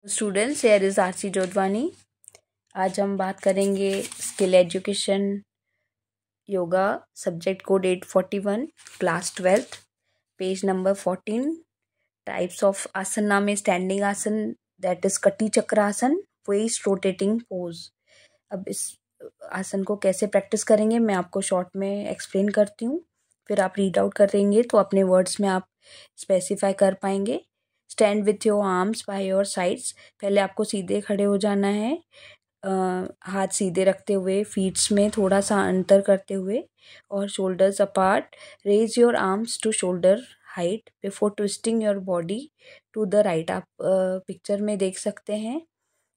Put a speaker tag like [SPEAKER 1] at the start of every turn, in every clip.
[SPEAKER 1] Students, here is RC Jodhwani. आज हम बात करेंगे skill education yoga subject code 841 class 12th page number 14 types of asana में स्टैंडिंग आसन दैट इज कटी चक्र आसन वेस्ट रोटेटिंग पोज। अब इस आसन को कैसे प्रैक्टिस करेंगे मैं आपको शॉर्ट में एक्सप्लेन करती हूँ, फिर आप रीड आउट करेंगे तो अपने वर्ड्स में आप स्पेसिफाई कर पाएंगे। Stand with your arms by your sides. पहले आपको सीधे खड़े हो जाना है, हाथ सीधे रखते हुए, फीट्स में थोड़ा सा अंतर करते हुए और shoulders apart. Raise your arms to shoulder height before twisting your body to the right. आप पिक्चर में देख सकते हैं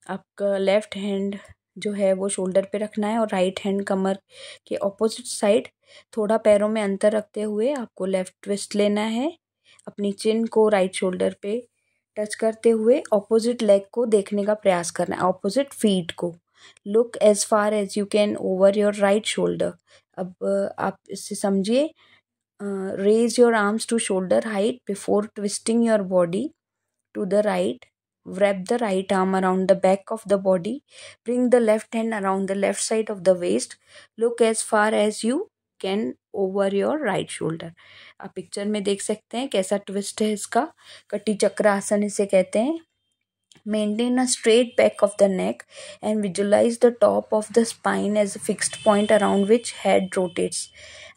[SPEAKER 1] आपका लेफ्ट हैंड जो है वो शोल्डर पे रखना है और राइट हैंड कमर के ऑपोजिट साइड। थोड़ा पैरों में अंतर रखते हुए आपको लेफ्ट ट्विस्ट लेना है। अपनी चिन को राइट शोल्डर पे टच करते हुए ऑपोजिट लेग को देखने का प्रयास करना है, ऑपोजिट फीट को। Look as far as you can over your right shoulder. अब आप इससे समझिए। Raise your arms to shoulder height before twisting your body to the right. Wrap the right arm around the back of the body. Bring the left hand around the left side of the waist. Look as far as you can over your right shoulder. आप picture में देख सकते हैं कैसा twist है इसका। कटी चक्र आसन इसे कहते हैं। Maintain a straight back of the neck and visualize the top of the spine as a fixed point around which head rotates.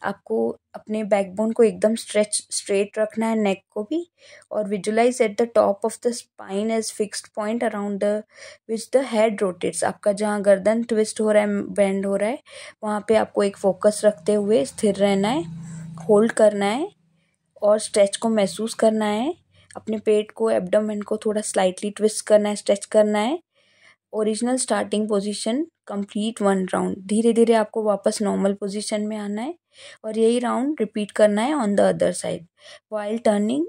[SPEAKER 1] आपको अपने बैकबोन को एकदम स्ट्रेट रखना है, नेक को भी, और visualise at the top of the spine as fixed point around the which the head rotates. आपका जहाँ गर्दन ट्विस्ट हो रहा है, बेंड हो रहा है, वहाँ पे आपको एक फोकस रखते हुए स्थिर रहना है, होल्ड करना है और स्ट्रेच को महसूस करना है। अपने पेट को, एब्डोमेन को थोड़ा स्लाइटली ट्विस्ट करना है, स्ट्रेच करना है। Original starting position complete 1 round. धीरे धीरे आपको वापस नॉर्मल पोजीशन में आना है और यही राउंड रिपीट करना है on the other side. While turning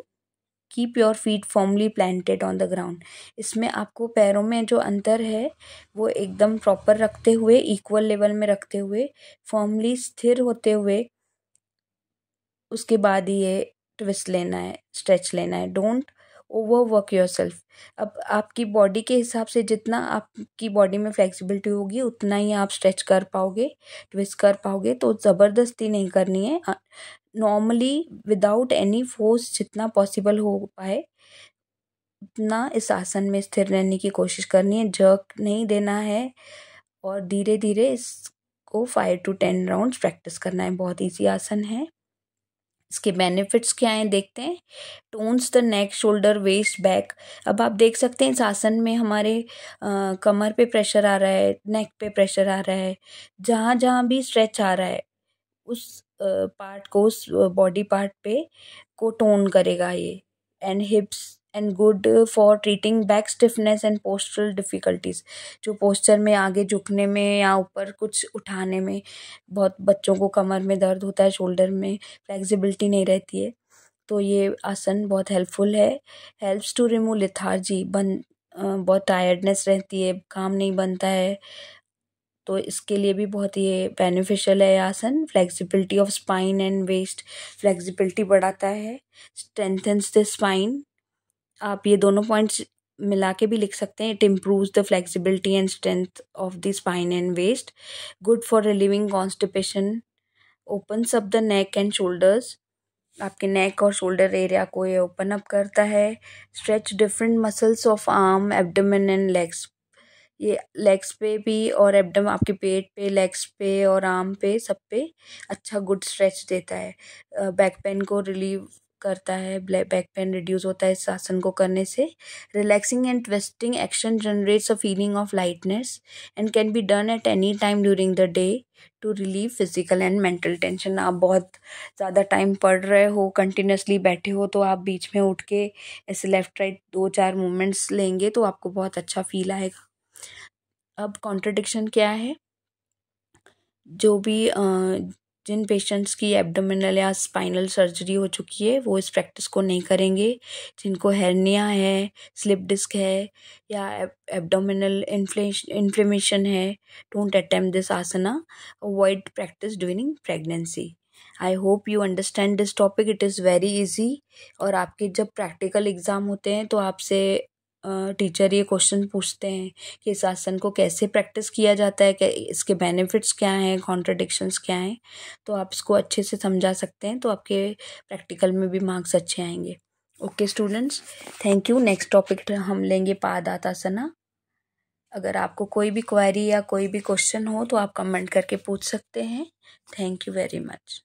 [SPEAKER 1] keep your feet formally planted on the ground. इसमें आपको पैरों में जो अंतर है वो एकदम प्रॉपर रखते हुए, इक्वल लेवल में रखते हुए, फॉर्मली स्थिर होते हुए उसके बाद ये ट्विस्ट लेना है, स्ट्रेच लेना है। Don't overwork yourself. अब आपकी बॉडी के हिसाब से जितना आपकी बॉडी में फ्लेक्सिबिलिटी होगी उतना ही आप स्ट्रेच कर पाओगे, ट्विस्ट कर पाओगे। तो ज़बरदस्ती नहीं करनी है, नॉर्मली विदाउट एनी फोर्स जितना पॉसिबल हो पाए उतना इस आसन में स्थिर रहने की कोशिश करनी है। जर्क नहीं देना है और धीरे धीरे इसको 5 to 10 राउंड्स प्रैक्टिस करना है। बहुत ईजी आसन है। इसके बेनिफिट्स क्या हैं देखते हैं। Tones the neck, shoulder, waist, back. अब आप देख सकते हैं इस आसन में हमारे कमर पे प्रेशर आ रहा है, नेक पे प्रेशर आ रहा है, जहाँ जहाँ भी स्ट्रेच आ रहा है उस पार्ट को, उस बॉडी पार्ट पे को टोन करेगा ये। And हिप्स and good for treating back stiffness and postural difficulties. जो पोस्चर में आगे झुकने में या ऊपर कुछ उठाने में, बहुत बच्चों को कमर में दर्द होता है, शोल्डर में फ्लेक्सिबिलिटी नहीं रहती है, तो ये आसन बहुत हेल्पफुल है। Helps to remove lethargy. बहुत टायर्डनेस रहती है, काम नहीं बनता है, तो इसके लिए भी बहुत ये बेनिफिशियल है आसन। Flexibility of spine and waist, flexibility बढ़ाता है। Strengthens the spine. आप ये दोनों पॉइंट्स मिला के भी लिख सकते हैं। It improves the flexibility and strength of the spine and waist. Good for relieving constipation. Opens up the neck and shoulders. आपके नेक और शोल्डर एरिया को ये ओपन अप करता है। Stretch different muscles of arm, abdomen and legs. ये legs पे भी और एब्डम, आपके पेट पे, लेग्स पे और आर्म पे, सब पे अच्छा गुड स्ट्रेच देता है। बैक पेन को रिलीव करता है, बैक पेन रिड्यूस होता है इस आसन को करने से। Relaxing and twisting action generates a feeling of lightness and can be done at any time during the day to relieve physical and mental tension. आप बहुत ज़्यादा टाइम पढ़ रहे हो, कंटिन्यूसली बैठे हो, तो आप बीच में उठ के ऐसे लेफ्ट राइट 2-4 मूवमेंट्स लेंगे तो आपको बहुत अच्छा फील आएगा। अब कॉन्ट्रडिक्शन क्या है। जो भी जिन पेशेंट्स की एब्डोमिनल या स्पाइनल सर्जरी हो चुकी है वो इस प्रैक्टिस को नहीं करेंगे। जिनको हेर्निया है, स्लिप डिस्क है या एब्डोमिनल इन्फ्लेमेशन है, don't attempt this asana. Avoid practice during pregnancy. I hope you understand this topic. It is very easy. और आपके जब प्रैक्टिकल एग्ज़ाम होते हैं तो आपसे टीचर ये क्वेश्चन पूछते हैं कि इस आसन को कैसे प्रैक्टिस किया जाता है, क्या इसके बेनिफिट्स क्या हैं, कॉन्ट्रडिक्शंस क्या हैं, तो आप इसको अच्छे से समझा सकते हैं, तो आपके प्रैक्टिकल में भी मार्क्स अच्छे आएंगे। Okay students, thank you. Next topic हम लेंगे पादातासना। अगर आपको कोई भी क्वेरी या कोई भी क्वेश्चन हो तो आप कमेंट करके पूछ सकते हैं। Thank you very much.